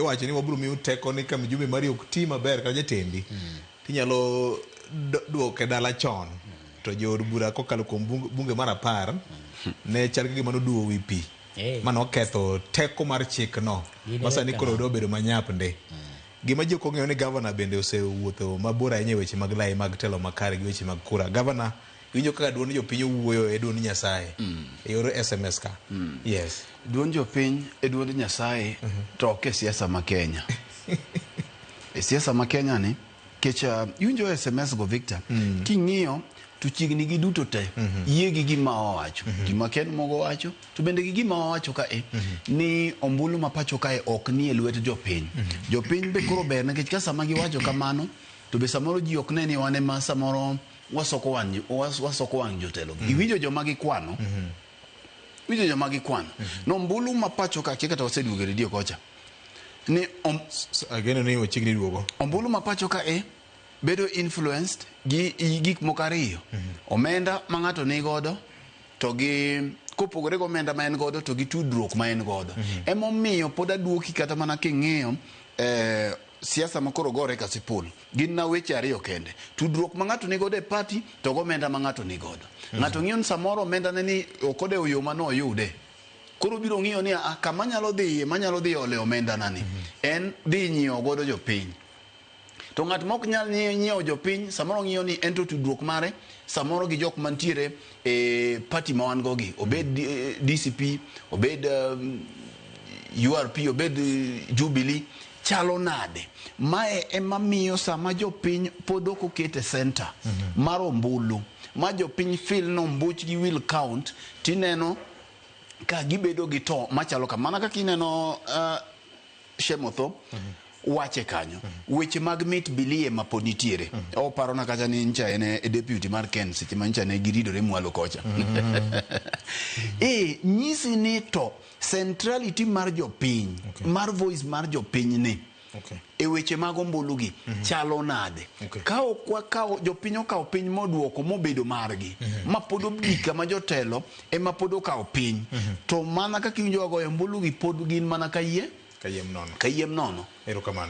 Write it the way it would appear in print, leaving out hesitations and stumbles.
iwacho ni wabiro miyo teko ni ka mijumbe mari ok ti maber ka jatendi tinyalo duoke dala chon to jood bura kokalo kuom bunge mar 10 ne chal gi gima noduo wi pi mano ketho teko mar chik no masani koro obedo manyap nde gima ji ok ong'eyo ni gavana bende osewuotho mabor ahinya e weche mag lai mag telo makare gi weche mag kura. Gavana winjo kaka duond jopiny owuoyo e duond Nyasaye e yor SMS ka. Yes. Duond jopiny e duond Nyasaye to ok e siasa ma Kenya. E siasa ma Kenya ni kecha winjo SMS go Victor king'iyo to chigni gi duto te yie gi gima owacho gima ken mogo wacho to bende gi gima owacho ka ni ombulu ma pacho kae ok ni e lwet jopiny. Jopiny be koro ber nikech ka sama giwacho kamano to be samoro ji ok ne ni wane ma samoro wasoko wang jotelo. Iwinjo joma gikwano winjo joma gikwano no ombulu ma pacho ka kaka to oseduogo redio kocha ni ageno ni ochigni duogo ombulu ma pacho ka bedo influenced gi gik moko ariyo omenda ma ng'ato ni godo to gi kopogore go omenda ma en godo to gi tudruok ma en godo emomiyo pod aduoki kata mana king'iyo siasa ma koro gore ka sipul gin na weche ariyo kende tudruok ma ng'ato ni godo e party to go omenda ma ng'ato ni godo ng'ato ng'iyo samoro omenda ne ni okode yo ma no oyude koro biro ng'iyo ni kama nyalo dhi ole omenda nani en dhi nyiewo godo jopiny to ng'at mok nyal nyiewo jopiny samoro ng'iyo ni ento tudruok mare samoro gi jok mantiere e party ma wan gogi obed DCP obed URP obed Jubilee chalo nade mae ema miyo sama jopiny pod ok okete center mar ombulu ma jopiny feel no mbuch gi will count tineno ka gibedo gi to machalo kamana kaka ineno Shemotho wache kanyo weche mag mit bilie ma pod nitiere oparo na kacha ni ncha ene deputy mar Ken seche ma ncha ne giridore mwalo kocha nyisi ni to centrality mar jopiny mar voice mar jopiny ni e weche mag ombulu gi chalo nade ka jopiny okawo piny moduoko mobedo margi ma pod obika ma jotelo e ma pod okawo piny to mana kaka iwinjo goyo ombulu gi pod gin mana kayiem nono. Erokamano.